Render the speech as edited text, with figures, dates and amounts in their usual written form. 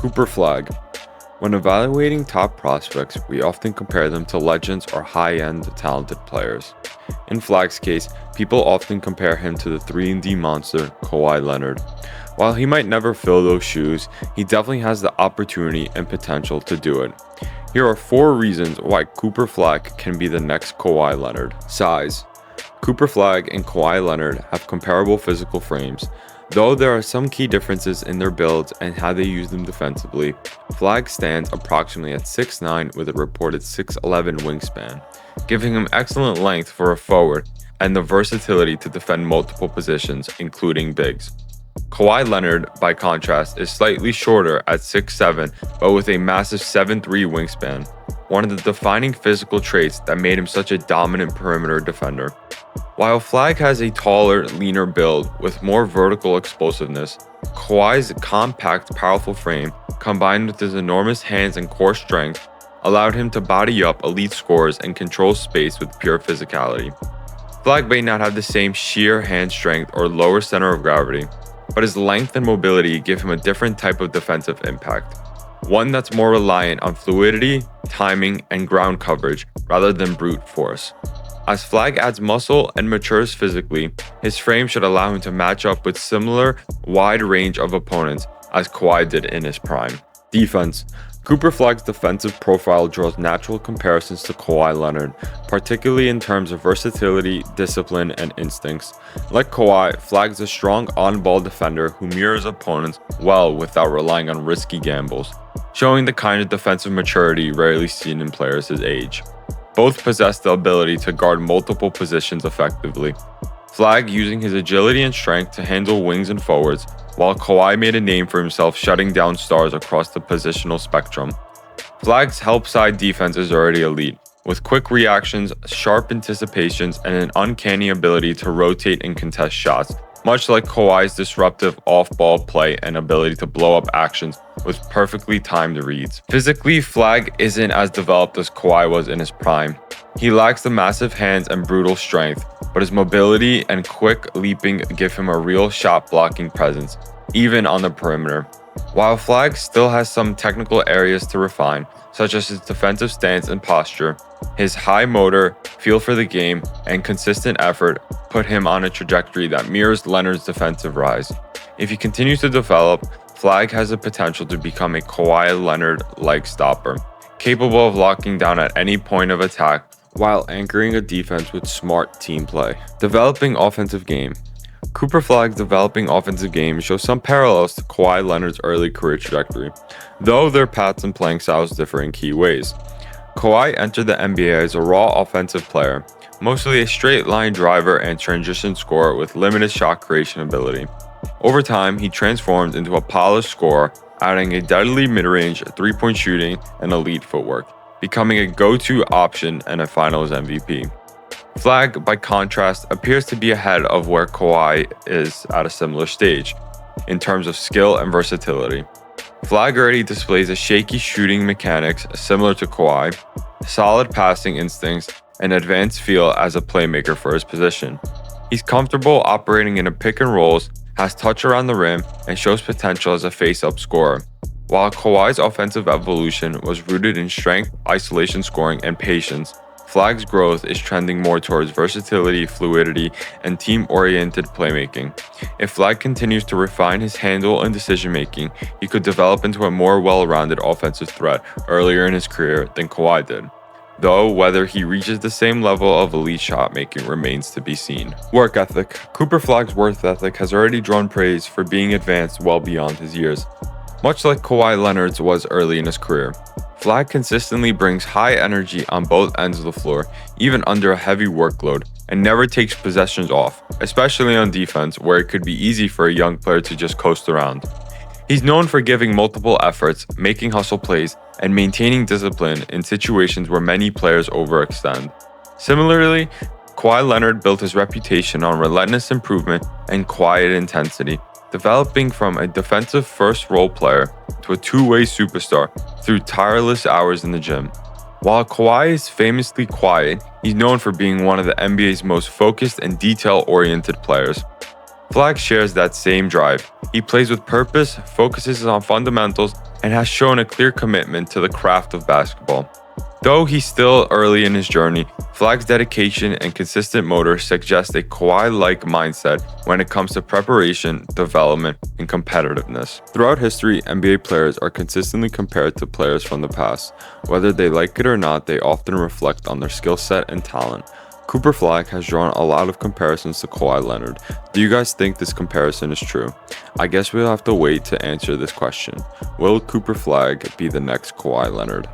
Cooper Flagg. When evaluating top prospects, we often compare them to legends or high-end talented players. In Flagg's case, people often compare him to the 3-and-D monster Kawhi Leonard. While he might never fill those shoes, he definitely has the opportunity and potential to do it. Here are 4 reasons why Cooper Flagg can be the next Kawhi Leonard. Size. Cooper Flagg and Kawhi Leonard have comparable physical frames, though there are some key differences in their builds and how they use them defensively. Flagg stands approximately at 6'9" with a reported 6'11" wingspan, giving him excellent length for a forward and the versatility to defend multiple positions, including bigs. Kawhi Leonard, by contrast, is slightly shorter at 6'7", but with a massive 7'3" wingspan, one of the defining physical traits that made him such a dominant perimeter defender. While Flagg has a taller, leaner build with more vertical explosiveness, Kawhi's compact, powerful frame, combined with his enormous hands and core strength, allowed him to body up elite scorers and control space with pure physicality. Flagg may not have the same sheer hand strength or lower center of gravity, but his length and mobility give him a different type of defensive impact, one that's more reliant on fluidity, timing, and ground coverage rather than brute force. As Flagg adds muscle and matures physically, his frame should allow him to match up with similar wide range of opponents as Kawhi did in his prime. Defense. Cooper Flagg's defensive profile draws natural comparisons to Kawhi Leonard, particularly in terms of versatility, discipline, and instincts. Like Kawhi, Flagg's a strong on-ball defender who mirrors opponents well without relying on risky gambles, showing the kind of defensive maturity rarely seen in players his age. Both possess the ability to guard multiple positions effectively, Flagg using his agility and strength to handle wings and forwards, while Kawhi made a name for himself shutting down stars across the positional spectrum. Flagg's help-side defense is already elite, with quick reactions, sharp anticipations, and an uncanny ability to rotate and contest shots, much like Kawhi's disruptive off-ball play and ability to blow up actions with perfectly timed reads. Physically, Flagg isn't as developed as Kawhi was in his prime. He lacks the massive hands and brutal strength, but his mobility and quick leaping give him a real shot-blocking presence, even on the perimeter. While Flagg still has some technical areas to refine, such as his defensive stance and posture, his high motor, feel for the game, and consistent effort put him on a trajectory that mirrors Leonard's defensive rise. If he continues to develop, Flagg has the potential to become a Kawhi Leonard-like stopper, capable of locking down at any point of attack while anchoring a defense with smart team play. Developing offensive game. Cooper Flagg's developing offensive game shows some parallels to Kawhi Leonard's early career trajectory, though their paths and playing styles differ in key ways. Kawhi entered the NBA as a raw offensive player, mostly a straight-line driver and transition scorer with limited shot creation ability. Over time, he transformed into a polished scorer, adding a deadly mid-range, three-point shooting, and elite footwork, becoming a go-to option and a Finals MVP. Flagg, by contrast, appears to be ahead of where Kawhi is at a similar stage, in terms of skill and versatility. Flagg already displays a shaky shooting mechanics similar to Kawhi, solid passing instincts, and advanced feel as a playmaker for his position. He's comfortable operating in a pick and rolls, has touch around the rim, and shows potential as a face-up scorer. While Kawhi's offensive evolution was rooted in strength, isolation scoring, and patience, Flagg's growth is trending more towards versatility, fluidity, and team-oriented playmaking. If Flagg continues to refine his handle and decision-making, he could develop into a more well-rounded offensive threat earlier in his career than Kawhi did. Though whether he reaches the same level of elite shot-making remains to be seen. Work ethic. Cooper Flagg's work ethic has already drawn praise for being advanced well beyond his years. Much like Kawhi Leonard's was early in his career, Flagg consistently brings high energy on both ends of the floor, even under a heavy workload, and never takes possessions off, especially on defense where it could be easy for a young player to just coast around. He's known for giving multiple efforts, making hustle plays, and maintaining discipline in situations where many players overextend. Similarly, Kawhi Leonard built his reputation on relentless improvement and quiet intensity, developing from a defensive first role player to a two-way superstar through tireless hours in the gym. While Kawhi is famously quiet, he's known for being one of the NBA's most focused and detail-oriented players. Flagg shares that same drive. He plays with purpose, focuses on fundamentals, and has shown a clear commitment to the craft of basketball. Though he's still early in his journey, Flagg's dedication and consistent motor suggest a Kawhi-like mindset when it comes to preparation, development, and competitiveness. Throughout history, NBA players are consistently compared to players from the past. Whether they like it or not, they often reflect on their skill set and talent. Cooper Flagg has drawn a lot of comparisons to Kawhi Leonard. Do you guys think this comparison is true? I guess we'll have to wait to answer this question. Will Cooper Flagg be the next Kawhi Leonard?